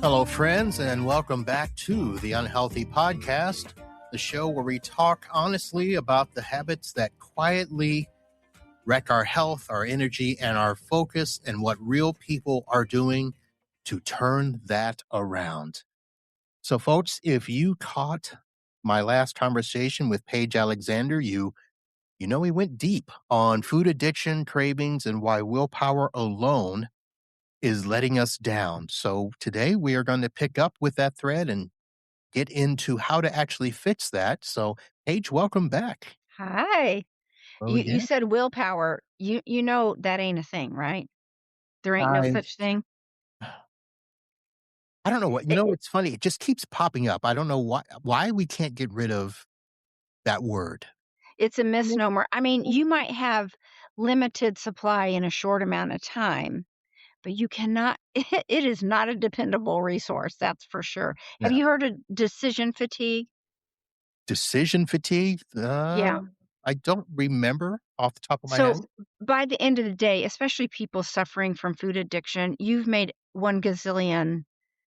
Hello, friends, and welcome back to the Unhealthy Podcast, the show where we talk honestly about the habits that quietly wreck our health, our energy, and our focus, and what real people are doing to turn that around. So, folks, if you caught my last conversation with Paige Alexander, you know we went deep on food addiction, cravings, and why willpower alone is letting us down. So today we are going to pick up with that thread and get into how to actually fix that. So, Paige, welcome back. Hi. Oh, You yeah. said willpower. You know that ain't a thing, right? There ain't no I such thing? I don't know what, It it's funny. It just keeps popping up. I don't know why we can't get rid of that word. it's a Mhm. misnomer. I mean, you might have limited supply in a short amount of time, but you cannot it is not a dependable resource, that's for sure. Have Yeah. you heard of decision fatigue? Decision fatigue. Yeah. I don't remember off the top of my head. So, by the end of the day, especially people suffering from food addiction, you've made 1 gazillion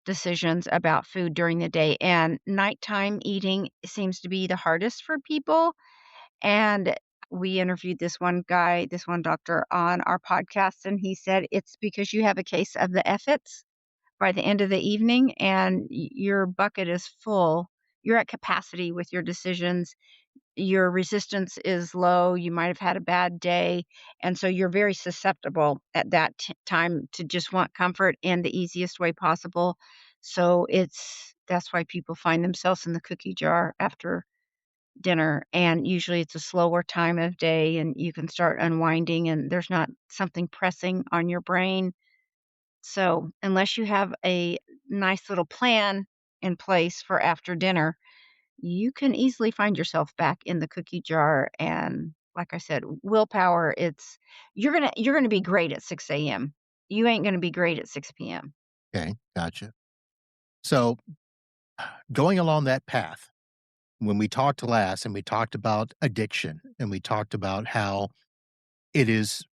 decisions about food during the day, and nighttime eating seems to be the hardest for people. And we interviewed this one guy, this one doctor on our podcast, and he said it's because you have a case of the effits by the end of the evening and your bucket is full. You're at capacity with your decisions. Your resistance is low. You might have had a bad day. And so you're very susceptible at that time to just want comfort in the easiest way possible. So that's why people find themselves in the cookie jar after dinner, and usually it's a slower time of day and you can start unwinding and there's not something pressing on your brain. So, unless you have a nice little plan in place for after dinner, you can easily find yourself back in the cookie jar and like I said, willpower, it's you're going to be great at 6 a.m. You ain't going to be great at 6 p.m. Okay, gotcha. So, going along that path, when we talked last and we talked about addiction and we talked about how it is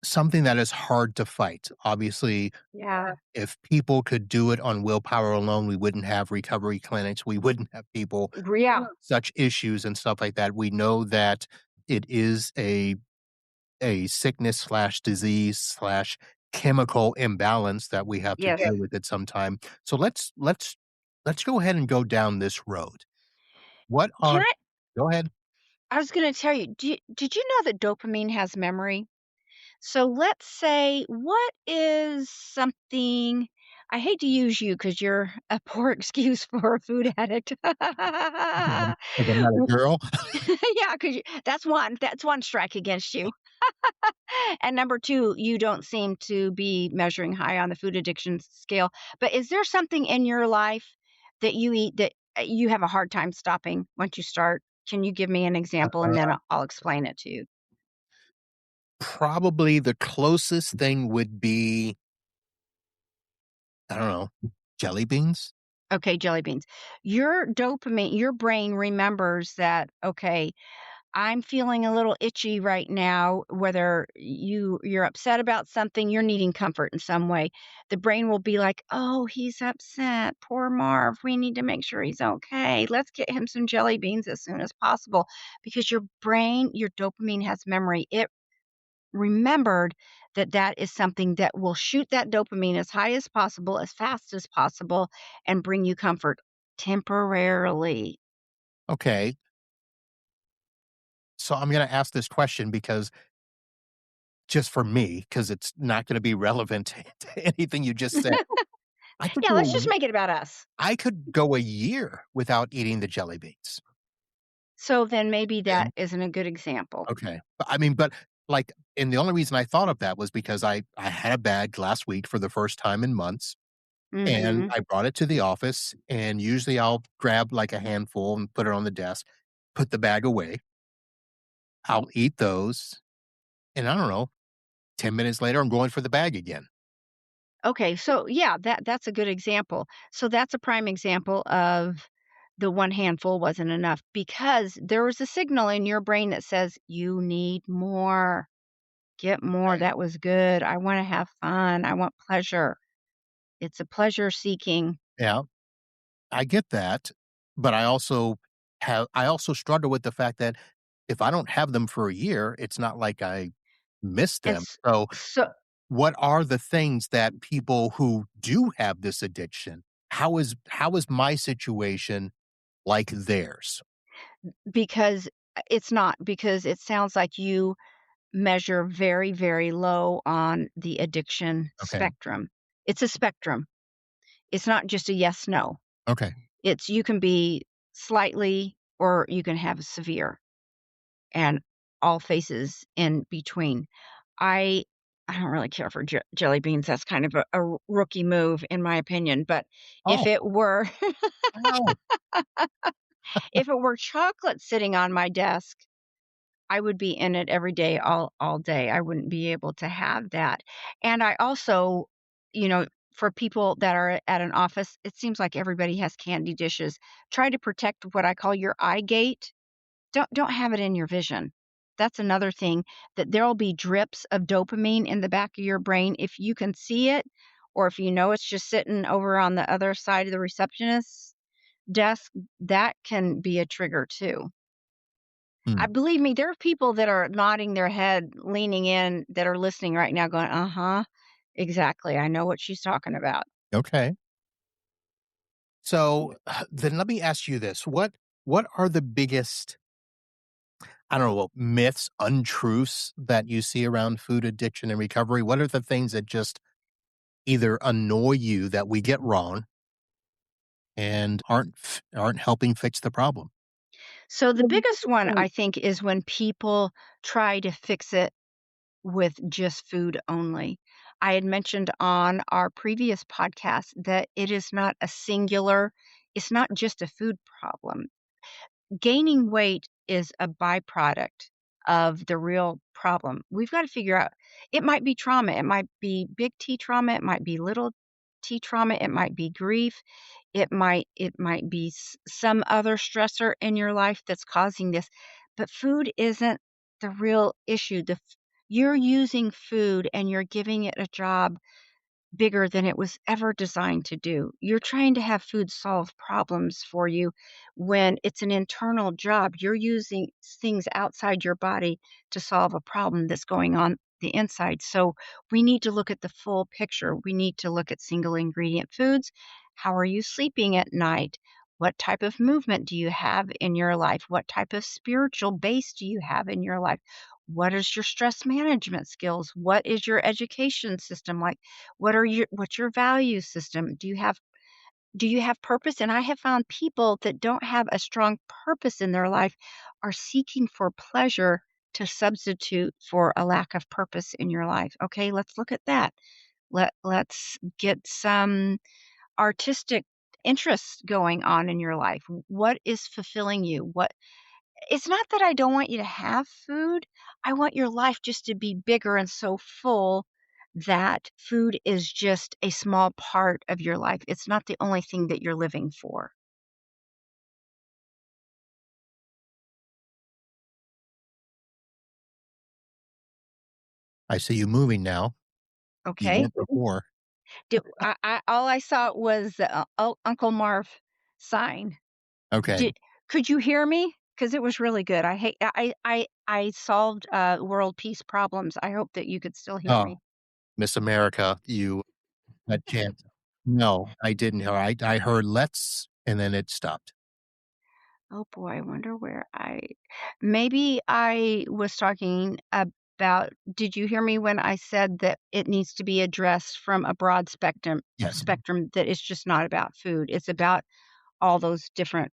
something that is hard to fight. Obviously, Yeah. if people could do it on willpower alone, we wouldn't have recovery clinics. We wouldn't have people Yeah. such issues and stuff like that. We know that it is a sickness slash disease slash chemical imbalance that we have to Yes. deal with at some time. So let's go ahead and go down this road. What Can are Go ahead. I was going to tell you, did you know that dopamine has memory? So let's say, what is something I hate to use you because you're a poor excuse for a food addict. Because I'm not a girl. Yeah, because that's one strike against you. And number 2, you don't seem to be measuring high on the food addiction scale. But is there something in your life that you eat that you have a hard time stopping once you start? Can you give me an example and then I'll explain it to you? Probably the closest thing would be, I don't know, jelly beans? Okay, jelly beans. Your brain remembers that, okay, I'm feeling a little itchy right now, whether you're upset about something, you're needing comfort in some way. The brain will be like, "Oh, he's upset. Poor Marv. We need to make sure he's okay. Let's get him some jelly beans as soon as possible." Because your brain, your dopamine has memory. It remembered that that is something that will shoot that dopamine as high as possible, as fast as possible, and bring you comfort temporarily. Okay. So I'm gonna ask this question because just for me, because it's not gonna be relevant to anything you just said. I could Yeah, let's go just make it about us. I could go a year without eating the jelly beans. So then maybe And that isn't a good example. okay. But, like, and the only reason I thought of that was because I had a bag last week for the first time in months, and Mhm. I brought it to the office, and usually I'll grab, like, a handful and put it on the desk, put the bag away. I'll eat those, and I don't know, 10 minutes later, I'm going for the bag again. Okay, so yeah, that's a good example. So that's a prime example of the one handful wasn't enough because there was a signal in your brain that says you need more. Get more. Right. That was good. I want to have fun. I want pleasure. It's a pleasure seeking. Yeah, I get that, but I also struggle with the fact that if I don't have them for a year, it's not like I miss And them. So, so what are the things that people who do have this addiction, how is my situation like theirs? because it's not, because it sounds like you measure very, very low on the addiction Okay. spectrum. It's a spectrum. It's not just a yes, no. Okay. It's you can be slightly or you can have severe and all phases in between. I I don't really care for jelly beans. That's kind of a rookie move in my opinion, but if Oh, it were wow. if it were chocolate sitting on my desk, I would be in it every day, all day. I wouldn't be able to have that. And I also, you know, for people that are at an office, it seems like everybody has candy dishes. Try to protect what I call your eye gate. Don't have it in your vision. That's another thing, that there'll be drips of dopamine in the back of your brain if you can see it, or if you know it's just sitting over on the other side of the receptionist's desk, that can be a trigger too. I Hmm. believe me, there are people that are nodding their head, leaning in, that are listening right now going, "Uh-huh, exactly, I know what she's talking about." Okay. So, then let me ask you this. What are the biggest, I don't know, myths, untruths that you see around food addiction and recovery? What are the things that just either annoy you that we get wrong and aren't helping fix the problem? So the biggest one, I think, is when people try to fix it with just food only. I had mentioned on our previous podcast that it is not a singular, it's not just a food problem. Gaining weight is a byproduct of the real problem. We've got to figure out, it might be trauma, it might be big T trauma, it might be little T trauma, it might be grief, it might be some other stressor in your life that's causing this. But food isn't the real issue. You're using food and you're giving it a job bigger than it was ever designed to do. You're trying to have food solve problems for you when it's an internal job. You're using things outside your body to solve a problem that's going on the inside. So we need to look at the full picture. We need to look at single ingredient foods. How are you sleeping at night? What type of movement do you have in your life? What type of spiritual base do you have in your life? What is your stress management skills? What is your education system like? What's your value system? Do you have purpose? And I have found people that don't have a strong purpose in their life are seeking for pleasure to substitute for a lack of purpose in your life. Okay, let's look at that. Let's get some artistic interests going on in your life. What is fulfilling you? What It's not that I don't want you to have food. I want your life just to be bigger and so full that food is just a small part of your life. It's not the only thing that you're living for. I see you moving now. You Okay? weren't before. All I saw was the Uncle Marv sign. Okay. Did Could you hear me? Because it was really good. I solved world peace problems. I hope that you could still hear Oh, me. Miss America, you had chance. No, I didn't hear. I heard "let's" and then it stopped. Oh boy, I wonder where maybe I was talking about, did you hear me when I said that it needs to be addressed from a broad Yes. spectrum, that it's just not about food. It's about all those different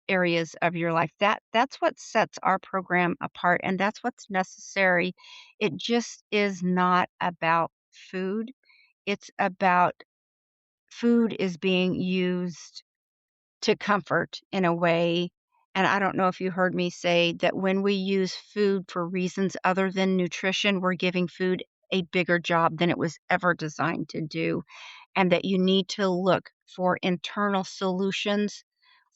areas of your life. That's what sets our program apart and that's what's necessary. It just is not about food. It's about food is being used to comfort in a way. And I don't know if you heard me say that when we use food for reasons other than nutrition, we're giving food a bigger job than it was ever designed to do, and that you need to look for internal solutions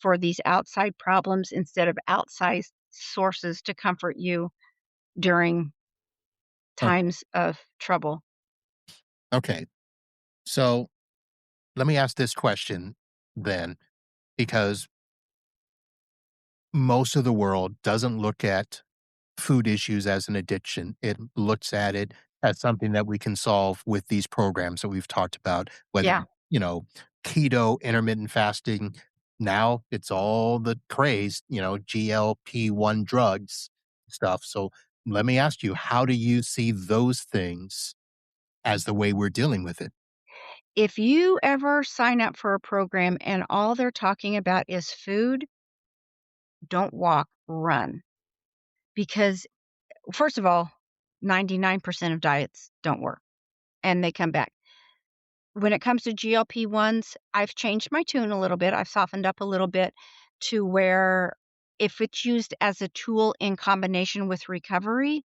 for these outside problems instead of outside sources to comfort you during Okay. times of trouble. Okay. So let me ask this question then, because most of the world doesn't look at food issues as an addiction. It looks at it as something that we can solve with these programs that we've talked about, whether, Yeah. you know, keto, intermittent fasting. Now it's all the craze, GLP-1 drugs stuff. So let me ask you, how do you see those things as the way we're dealing with it? If you ever sign up for a program and all they're talking about is food, don't walk, run. Because, first of all, 99% of diets don't work and they come back. When it comes to GLP-1s, I've changed my tune a little bit. I've softened up a little bit to where if it's used as a tool in combination with recovery,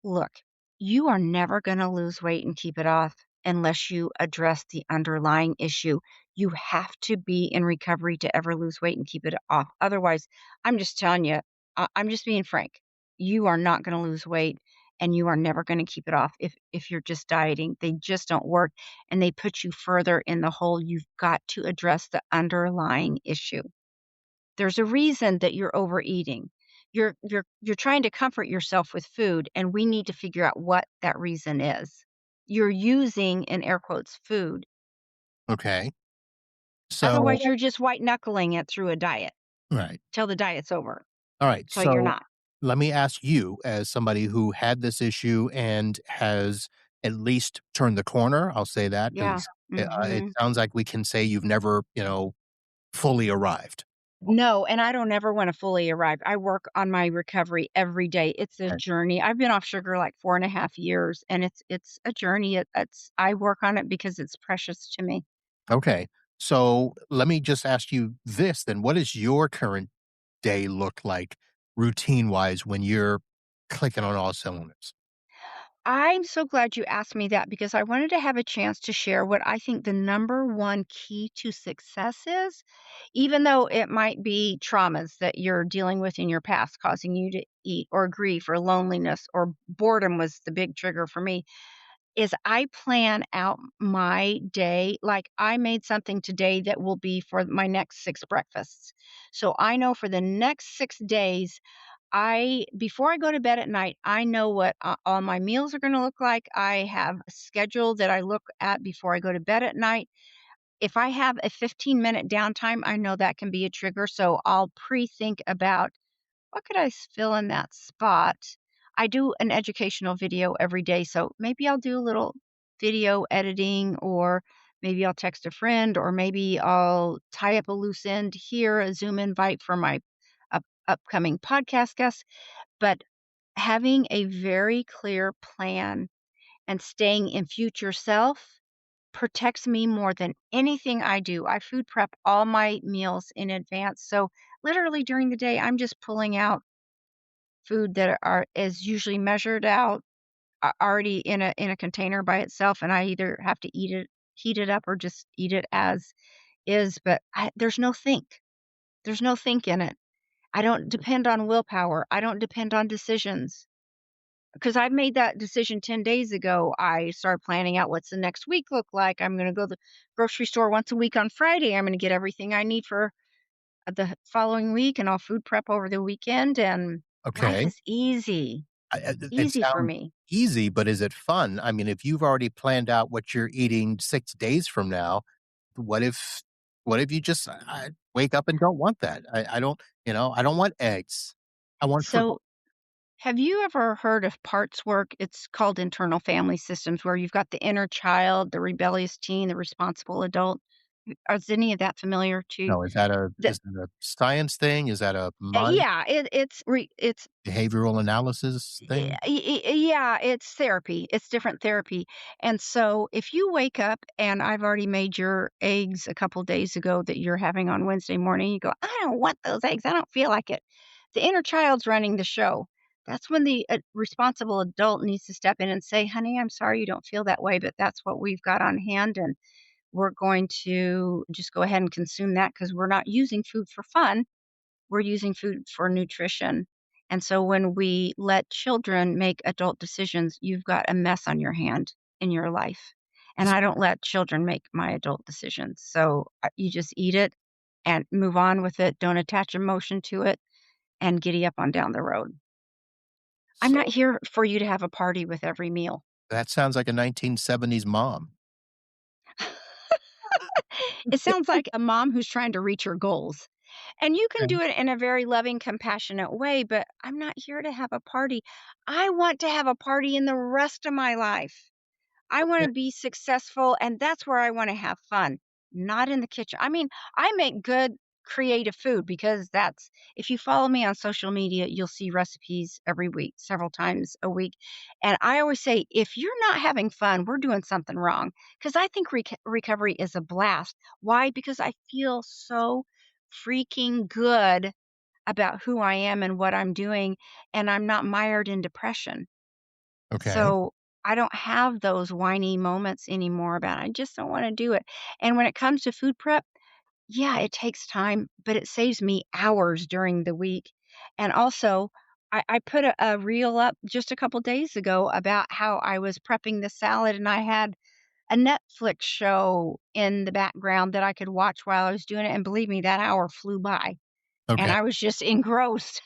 look, you are never going to lose weight and keep it off unless you address the underlying issue. You have to be in recovery to ever lose weight and keep it off. Otherwise, I'm just telling you, I'm just being frank. You are not going to lose weight and you are never going to keep it off if you're just dieting. They just don't work and they put you further in the hole. You've got to address the underlying issue. There's a reason that you're overeating. You're trying to comfort yourself with food, and we need to figure out what that reason is. You're using, in air quotes, food. Okay. So, Otherwise, you're just white knuckling it through a diet right. till the diet's over. All right. So you're So not. let me ask you, as somebody who had this issue and has at least turned the corner, I'll say that Yeah. because it Mhm. sounds like we can say you've never, fully arrived. No, and I don't ever wanna fully arrive. I work on my recovery every day. It's a Okay. journey. I've been off sugar, like, 4.5 years, and it's a journey. It's I work on it because it's precious to me. Okay. So let me just ask you this then. What does your current day look like routine wise when you're clicking on all cylinders? I'm so glad you asked me that because I wanted to have a chance to share what I think the number one key to success is, even though it might be traumas that you're dealing with in your past causing you to eat, or grief, or loneliness, or boredom was the big trigger for me. Is I plan out my day. Like, I made something today that will be for my next 6 breakfasts. So I know for the next 6 days, I before I go to bed at night, I know what, all my meals are gonna look like. I have a schedule that I look at before I go to bed at night. If I have a 15-minute downtime, I know that can be a trigger, so I'll pre-think about what could I fill in that spot? I do an educational video every day, so maybe I'll do a little video editing, or maybe I'll text a friend, or maybe I'll tie up a loose end here, a Zoom invite for my upcoming podcast guests. But having a very clear plan and staying in future self protects me more than anything I do. I food prep all my meals in advance. So literally during the day, I'm just pulling out food that are is usually measured out, already in a container by itself, and I either have to eat it, heat it up, or just eat it as is. But there's no think. There's no think in it. I don't depend on willpower. I don't depend on decisions. Because I made that decision 10 days ago. I started planning out what's the next week look like. I'm gonna go to the grocery store once a week on Friday. I'm gonna get everything I need for the following week, and I'll food prep over the weekend, and life Okay. is easy. It Easy for sounds me. easy, but is it fun? I mean, if you've already planned out what you're eating 6 days from now, what if you just wake up and don't want that? I don't, I don't want eggs. I want fruit. So, have you ever heard of parts work? It's called internal family systems, where you've got the inner child, the rebellious teen, the responsible adult. Is any of that familiar to No, the is that a science thing? Is that a mind yeah, it's behavioral analysis thing? yeah, it's therapy. It's different therapy. And so if you wake up and I've already made your eggs a couple days ago that you're having on Wednesday morning, you go, I don't want those eggs. I don't feel like it. The inner child's running the show. That's when the responsible adult needs to step in and say, honey, I'm sorry you don't feel that way, but that's what we've got on hand. And we're going to just go ahead and consume that because we're not using food for fun, we're using food for nutrition. And so when we let children make adult decisions, you've got a mess on your hand in your life. and I don't let children make my adult decisions. So, you just eat it and move on with it, don't attach emotion to it, and giddy up on down the road. I'm not So here for you to have a party with every meal. that sounds like a 1970s mom. It sounds like a mom who's trying to reach her goals. And you can Okay. do it in a very loving, compassionate way, but I'm not here to have a party. I want to have a party in the rest of my life. I Okay. wanna be successful, and that's where I wanna have fun, not in the kitchen. I mean, I make good creative food because that's if you follow me on social media, you'll see recipes every week, several times a week, and I always say, "If you're not having fun, we're doing something wrong." Because I think recovery is a blast. Why? Because I feel so freaking good about who I am and what I'm doing, and I'm not mired in depression. Okay. So, I don't have those whiny moments anymore about, "I just don't wanna do it." And when it comes to food prep, yeah, it takes time, but it saves me hours during the week. And also, I put a reel up just a couple days ago about how I was prepping the salad, and I had a Netflix show in the background that I could watch while I was doing it, and believe me, that hour flew by, and Okay. I was just engrossed.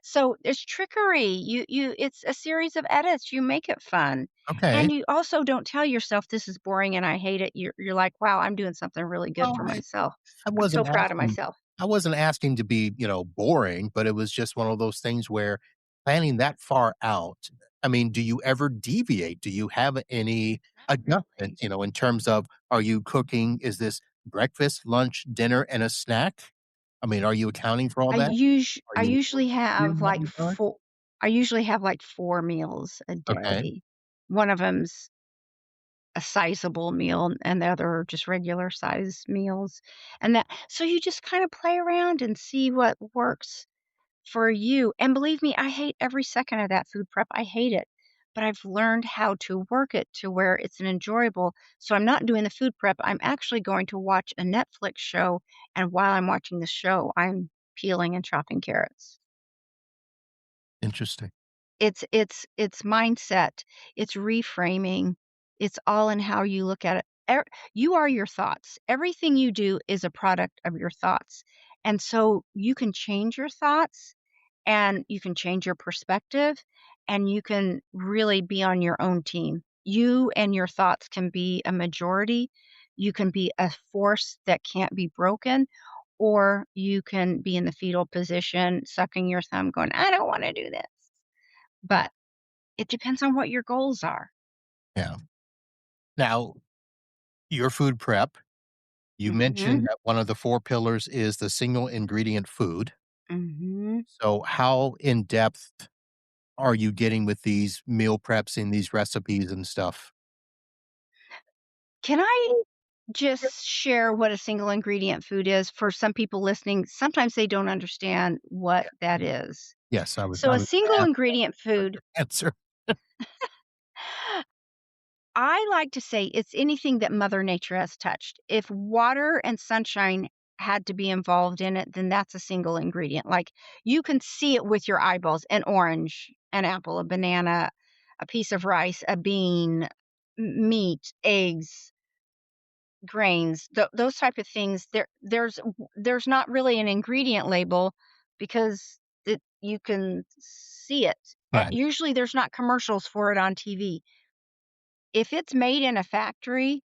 So there's trickery. You it's a series of edits. You make it fun. Okay. And you also don't tell yourself this is boring and I hate it. You're like, wow, I'm doing something really good Well, for myself. I I'm so wasn't proud of asking myself. I wasn't asking to be, boring, but it was just one of those things where planning that far out, I mean, do you ever deviate? Do you have any Not adjustments, really. in terms of are you cooking, is this breakfast, lunch, dinner, and a snack? I mean, are you accounting for all that? Are I you usually have in that like regard? 4 meals a Okay. day. One of them's a sizable meal and the other are just regular size meals. And that so you just kind of play around and see what works for you, and believe me, I hate every second of that food prep, I hate it, but I've learned how to work it to where it's an enjoyable so I'm not doing the food prep, I'm actually going to watch a Netflix show, and while I'm watching the show, I'm peeling and chopping carrots. Interesting. It's mindset, it's reframing, it's all in how you look at it. You are your thoughts. Everything you do is a product of your thoughts, and so you can change your thoughts and you can change your perspective and you can really be on your own team. You and your thoughts can be a majority. You can be a force that can't be broken, or you can be in the fetal position, sucking your thumb, going, I don't want to do this. But it depends on what your goals are. Yeah. Now, your food prep, you mentioned Hmm. that one of the 4 pillars is the single ingredient food. Hmm. So how in depth are you getting with these meal preps and these recipes and stuff? Can I just share what a single ingredient food is for some people listening? Sometimes they don't understand what Yeah. that is. Yes, So, I a was gonna single ask ingredient for food, your answer. I like to say it's anything that Mother Nature has touched. If water and sunshine had to be involved in it, then that's a single ingredient. Like you can see it with your eyeballs an orange, an apple, a banana, a piece of rice, a bean, meat, eggs, grains, those type of things. There's not really an ingredient label because you can see it. And Right, usually there's not commercials for it on TV. If it's made in a factory,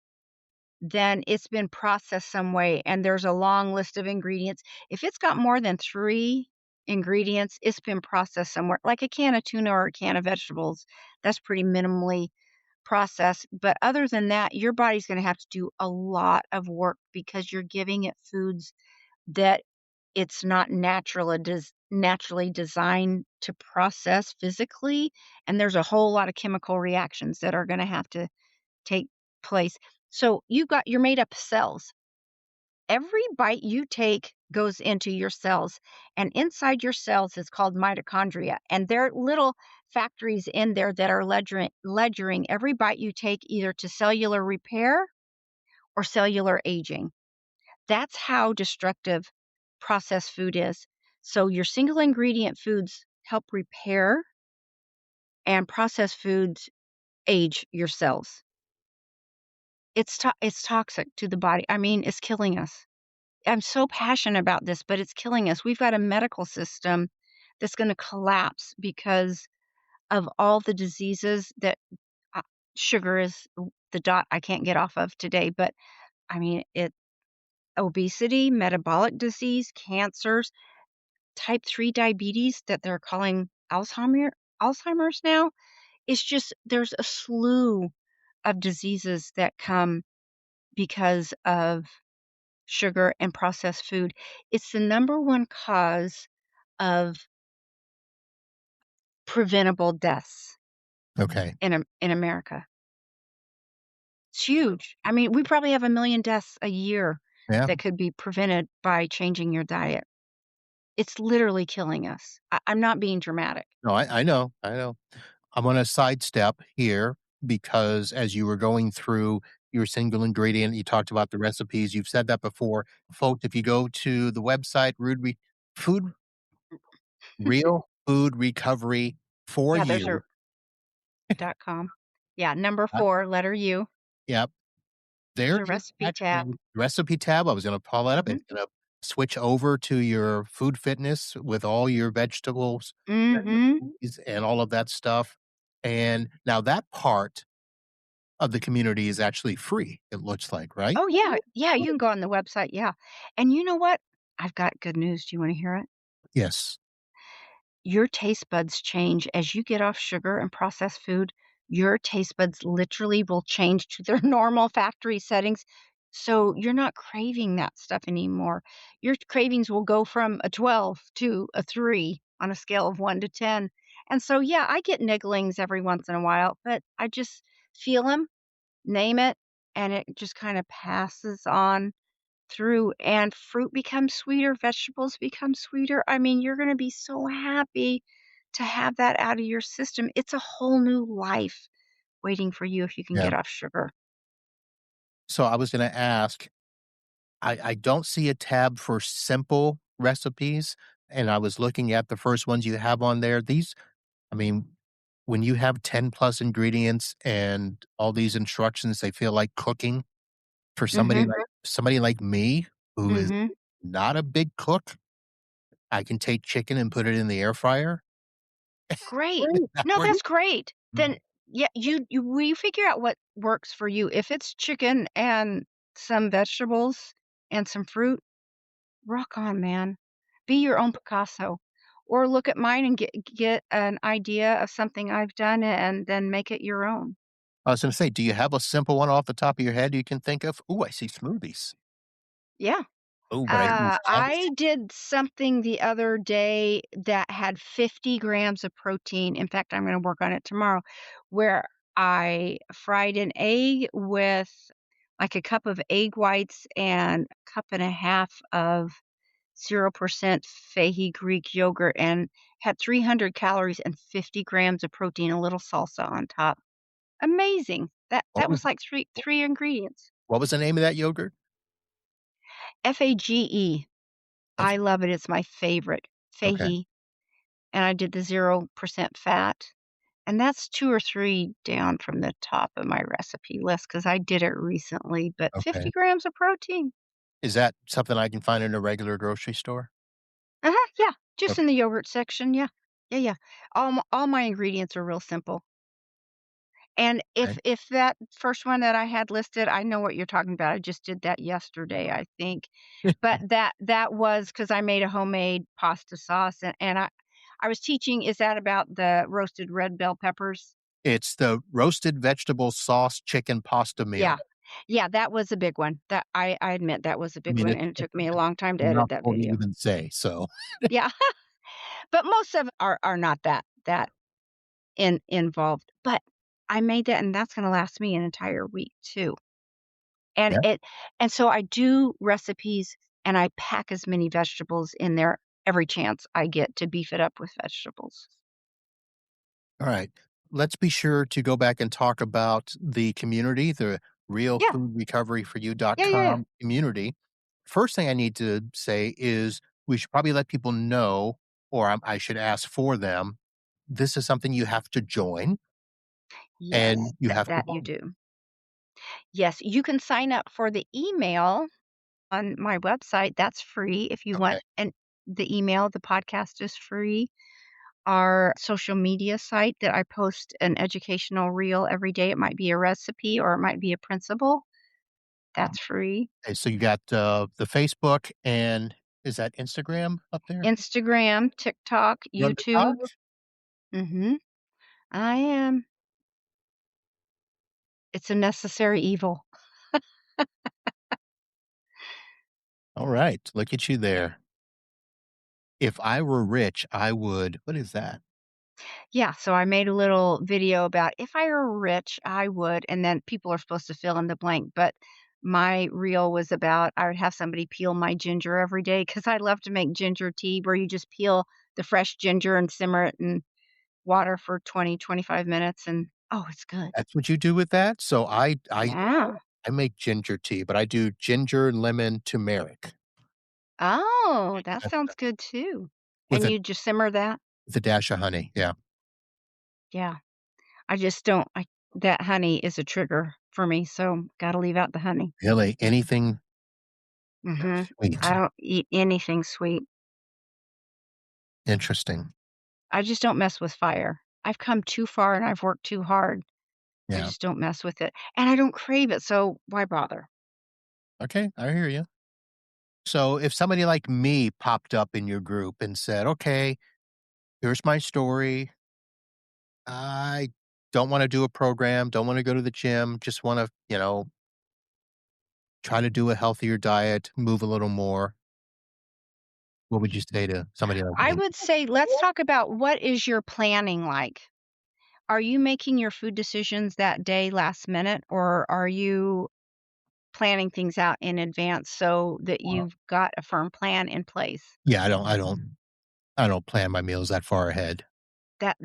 then it's been processed some way and there's a long list of ingredients. If it's got more than 3 ingredients, it's been processed somewhere, like a can of tuna or a can of vegetables. That's pretty minimally processed, but other than that, your body's gonna have to do a lot of work because you're giving it foods that it's not naturally designed to process physically, and there's a whole lot of chemical reactions that are gonna have to take place. So you're made up of cells. Every bite you take goes into your cells, and inside your cells is called mitochondria, and they're little factories in there that are ledgering every bite you take either to cellular repair or cellular aging. That's how destructive processed food is. So your single ingredient foods help repair and processed foods age your cells. it's toxic to the body. I mean, it's killing us. I'm so passionate about this, but it's killing us. We've got a medical system that's gonna collapse because of all the diseases that uh, sugar is the dot I can't get off of today, but, I mean, it obesity, metabolic disease, cancers, type 3 diabetes that they're calling Alzheimer's now. It's just there's a slew of diseases that come because of sugar and processed food. It's the number one cause of preventable deaths Okay. in America. It's huge. I mean, we probably have 1,000,000 deaths a year Yeah. that could be prevented by changing your diet. It's literally killing us. I'm not being dramatic. No, I know. I know. I'm gonna sidestep here because as you were going through your single ingredient, you talked about the recipes, you've said that before. Folks, if you go to the website, food real food recovery for Yeah, there's you. a .com. Yeah, number uh, 4, letter U. Yep. There's There a is recipe tab. actually recipe tab. I was gonna pull that up. Mhm. It's gonna switch over to your food fitness with all your vegetables Mhm. and all of that stuff. And now that part of the community is actually free, it looks like, right? Oh, yeah. Yeah, you can go on the website, yeah. And you know what? I've got good news. Do you wanna hear it? Yes. Your taste buds change as you get off sugar and processed food. Your taste buds literally will change to their normal factory settings, so you're not craving that stuff anymore. Your cravings will go from a 12 to a 3 on a scale of 1 to 10. And so, yeah, I get nigglings every once in a while, but I just feel them, name it, and it just kinda passes on through, and fruit becomes sweeter, vegetables become sweeter. I mean, you're gonna be so happy to have that out of your system. It's a whole new life waiting for you if you can Yeah. get off sugar. So I was gonna ask, I don't see a tab for simple recipes, and I was looking at the first ones you have on there. These I mean, when you have 10 plus ingredients and all these instructions, they feel like cooking for Mhm, somebody like me who is mhm. not a big cook. I can take chicken and put it in the air fryer. Great. Great. That No, works. that's great. Mhm. Then, yeah, you figure out what works for you. If it's chicken and some vegetables and some fruit, rock on, man. Be your own Picasso. Or look at mine and get an idea of something I've done and then make it your own. I was gonna say, do you have a simple one off the top of your head you can think of? Ooh, I see smoothies. Yeah. Oh, but I don't have I did something the other day that had 50 grams of protein. In fact, I'm gonna work on it tomorrow, where I fried an egg with, like, a cup of egg whites and a cup and a half of 0% Fahey Greek yogurt and had 300 calories and 50 grams of protein, a little salsa on top. Amazing. That what was was like three ingredients. what was the name of that yogurt? Fage. F I love it, it's my favorite. Okay, Fahey, and I did the 0% fat, and that's 2 or 3 down from the top of my recipe list because I did it recently, but okay. 50 grams of protein. Is that something I can find in a regular grocery store? Uh-huh, yeah, just Okay. in the yogurt section, yeah. Yeah, yeah. All my ingredients are real simple. And if that first one that I had listed, I know what you're talking about, I just did that yesterday, I think. But that was because I made a homemade pasta sauce, and I was teaching is that about the roasted red bell peppers? It's the roasted vegetable sauce chicken pasta Yeah. meal. Yeah, that was a big one. That I admit that was a I big mean, one, and it took me a long time to a edit that mouthful to video. even say, so Yeah, but most of it are not that involved, but I made that, and that's gonna last me an entire week too. And yeah. it and so I do recipes, and I pack as many vegetables in there every chance I get to beef it up with vegetables. Alright. Let's be sure to go back and talk about the community, the Yeah. Yeah, yeah, yeah. realfoodrecoveryforyou.com community. First thing I need to say is we should probably let people know, or I should ask for them, this is something you have to join, Yes, and you have to that you do. Yes, you can sign up for the email on my website. That's free if you Okay. want, and the podcast is free. Our social media site that I post an educational reel every day. It might be a recipe or it might be a principle. That's free. Okay, so you got, the Facebook and is that Instagram up there? Instagram, TikTok, You on YouTube. TikTok? Mhm. I am. It's a necessary evil. Alright, look at you there. If I were rich, I would what is that? Yeah, so I made a little video about if I were rich, I would, and then people are supposed to fill in the blank, but my reel was about I would have somebody peel my ginger every day because I love to make ginger tea where you just peel the fresh ginger and simmer it in water for 20, 25 minutes, and, oh, it's good. That's what you do with that? So Yeah. I make ginger tea, but I do ginger, lemon, turmeric Oh, that sounds good too. with And a you just simmer that? dash of honey, yeah. Yeah. I just don't I that honey is a trigger for me, so gotta leave out the honey. Really, anything Mhm. sweet. I don't eat anything sweet. Interesting. I just don't mess with fire. I've come too far and I've worked too hard. I Yeah. just don't mess with it, and I don't crave it, so why bother? Okay, I hear you. So if somebody like me popped up in your group and said, "Okay, here's my story. I don't wanna do a program, don't wanna go to the gym, just wanna, try to do a healthier diet, move a little more." What would you say to somebody like I me? would say let's talk about what is your planning like? Are you making your food decisions that day last minute, or are you planning things out in advance so that you've got a firm plan in place? Yeah, I don't plan my meals that far ahead. That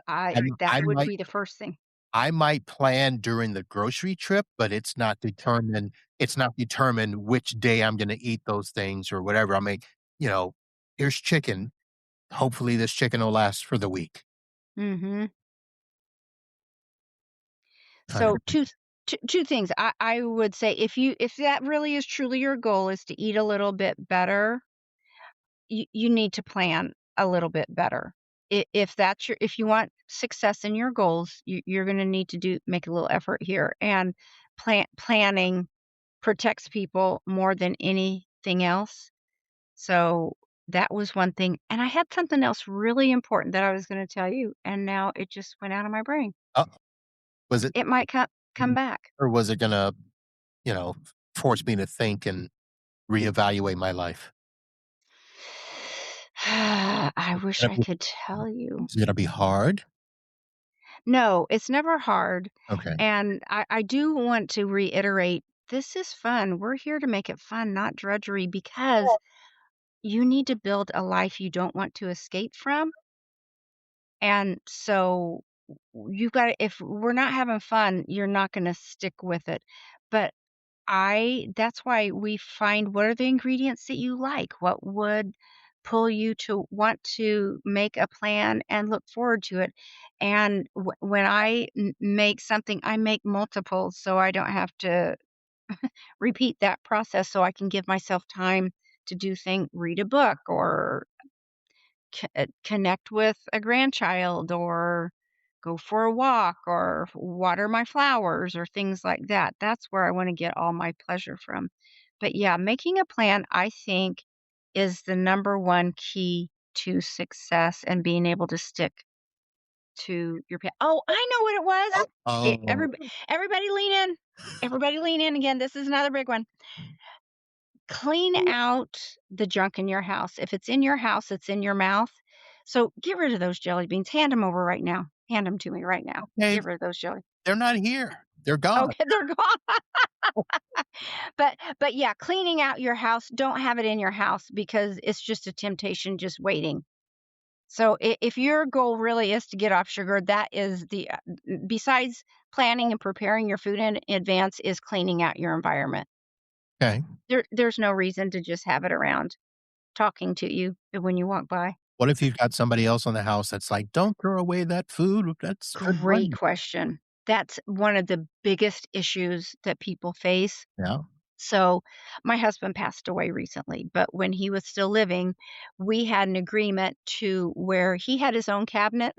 I would might be the first thing. I might plan during the grocery trip, but it's not determined which day I'm gonna eat those things or whatever. I mean, you know, here's chicken. Hopefully, this chicken will last for the week. Mhm. Kind of So 2 things. I would say if that really is truly your goal is to eat a little bit better, you need to plan a little bit better. If that's your if you want success in your goals, you're gonna need to do make a little effort here, and planning protects people more than anything else. So, that was one thing, and I had something else really important that I was gonna tell you, and now it just went out of my brain. uh, was it It might come back. or was it gonna, you know, force me to think and reevaluate my life? I wish Gonna I be could tell you. Is it gonna be hard? No, it's never hard, Okay. and I do want to reiterate, this is fun. We're here to make it fun, not drudgery, because you need to build a life you don't want to escape from, and so you've got if we're not having fun, you're not gonna stick with it, but I that's why we find what are the ingredients that you like? What would pull you to want to make a plan and look forward to it? And when I make something, I make multiples so I don't have to repeat that process so I can give myself time to read a book or connect with a grandchild or go for a walk or water my flowers or things like that. That's where I want to get all my pleasure from. But yeah, making a plan, I think, is the number one key to success and being able to stick to your plan. Oh, I know what it was. Oh, Everybody lean in. Everybody lean in again. This is another big one. Clean out the junk in your house. If it's in your house, it's in your mouth. So get rid of those jelly beans. Hand them over right now. Hand them to me right now. okay, Get rid of those jelly. they're not here. They're gone. Okay, they're gone. But yeah, cleaning out your house, don't have it in your house because it's just a temptation just waiting. So if your goal really is to get off sugar, that is besides planning and preparing your food in advance is cleaning out your environment. Okay. There's no reason to just have it around talking to you when you walk by. What if you've got somebody else on the house that's like, "Don't throw away that food, that's good Great money." question. That's one of the biggest issues that people face. Yeah. So, my husband passed away recently, but when he was still living, we had an agreement to where he had his own cabinet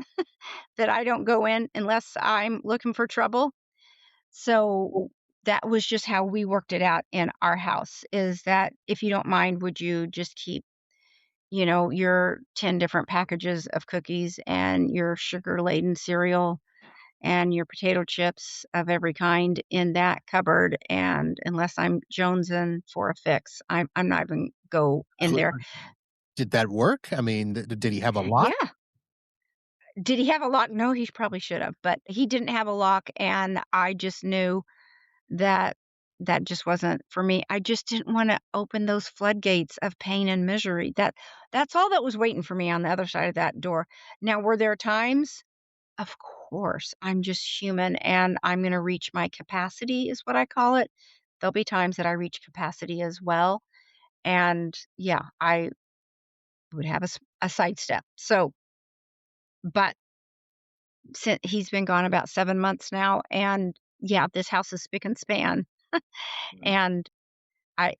that I don't go in unless I'm looking for trouble. So, that was just how we worked it out in our house, is that, "If you don't mind, would you just keep, your 10 different packages of cookies and your sugar-laden cereal and your potato chips of every kind in that cupboard, and unless I'm jonesing for a fix, I'm not even go in Who there." did that work? I mean, did he have a lock? Yeah. Did he have a lock? No, he probably should have, but he didn't have a lock, and I just knew that that just wasn't for me. I just didn't wanna open those floodgates of pain and misery. That's all that was waiting for me on the other side of that door. Now, were there times? Of course, I'm just human, and I'm gonna reach my capacity is what I call it. There'll be times that I reach capacity as well, and, yeah, I would have a sidestep. So but since he's been gone about 7 months now, and, yeah, this house is spick and span, and I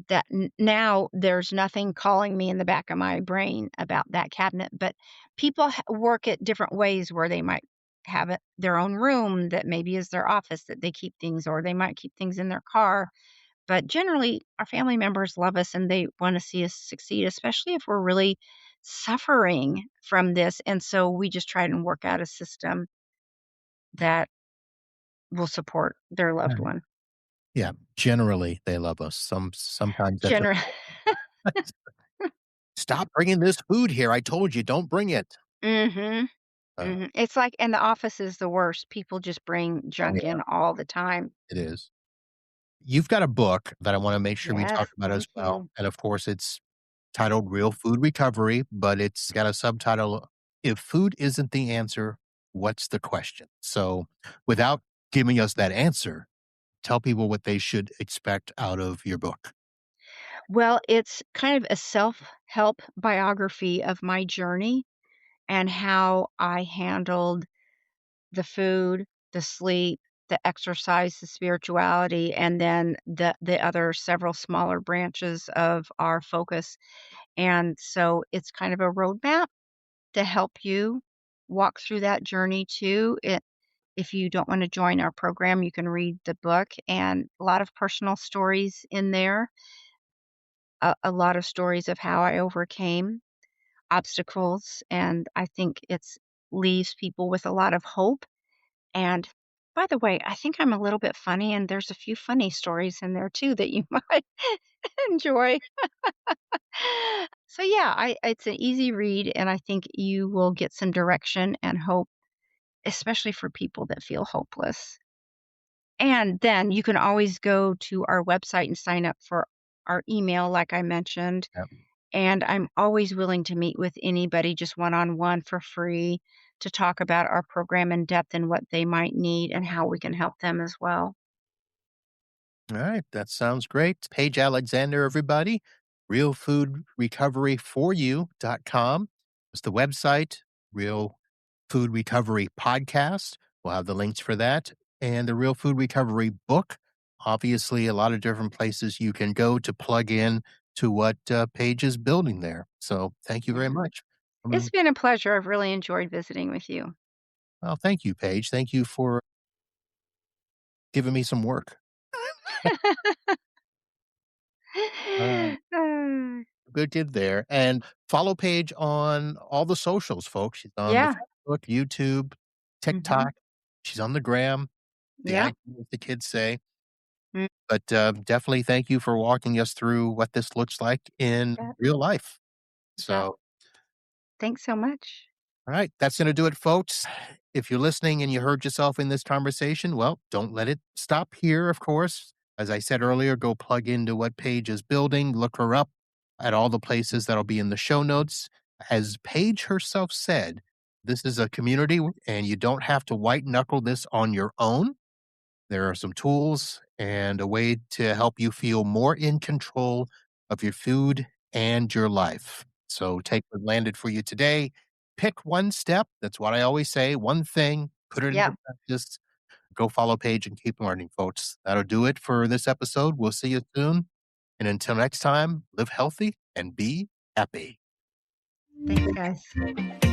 that n now there's nothing calling me in the back of my brain about that cabinet, but people work it different ways where they might have it their own room that maybe is their office that they keep things, or they might keep things in their car, but generally, our family members love us and they wanna see us succeed, especially if we're really suffering from this, and so we just try and work out a system that will support their loved Right. one. Yeah, generally, they love us. Sometimes that's a Gener "Stop bringing this food here. I told you, don't bring it." Mhm. Uh, Mhm. It's like and the office is the worst. People just bring oh, junk yeah, in all the time. it is. You've got a book that I wanna make sure we talk Yes, about as thank well, you. and of course, it's titled Real Food Recovery, but it's got a subtitle, If Food Isn't the Answer, What's the Question? So, without giving us that answer, tell people what they should expect out of your book. Well, it's kind of a self-help biography of my journey and how I handled the food, the sleep, the exercise, the spirituality, and then the other several smaller branches of our focus. And so it's kind of a roadmap to help you walk through that journey too. If you don't want to join our program, you can read the book and a lot of personal stories in there, a lot of stories of how I overcame obstacles. And I think it's leaves people with a lot of hope. And by the way, I think I'm a little bit funny, and there's a few funny stories in there too that you might enjoy. So yeah, it's an easy read, and I think you will get some direction and hope, especially for people that feel hopeless. And then you can always go to our website and sign up for our email, like I mentioned. Yep. And I'm always willing to meet with anybody just one on one for free to talk about our program in depth and what they might need and how we can help them as well. All right, that sounds great. Paige Alexander, everybody. RealFoodRecoveryForYou.com is the website. Real Food Recovery Podcast. We'll have the links for that. And the Real Food Recovery book. Obviously, a lot of different places you can go to plug in to what Paige is building there. So thank you very Yeah. much. It's been a pleasure. I've really enjoyed visiting with you. Well, thank you, Paige. Thank you for giving me some work. Uh, Good kid there. And follow Paige on all the socials, folks. She's on the yeah. Facebook, YouTube, Mhm. TikTok. She's on the gram, the Yeah. IG, as the kids say. Mm, But definitely thank you for walking us through what this looks like in yeah. real life. Yeah. So, Thanks so much. all right, that's going to do it, folks. If you're listening and you heard yourself in this conversation, well, don't let it stop here, of course. As I said earlier, go plug into what Paige is building, look her up at all the places that'll be in the show notes. As Paige herself said, this is a community and you don't have to white knuckle this on your own. There are some tools and a way to help you feel more in control of your food and your life. So take what landed for you today. Pick one step. That's what I always say. One thing, put it into Yeah. practice. Go follow Paige and keep learning, folks. That'll do it for this episode. We'll see you soon. And until next time, live healthy and be happy. Thanks, guys.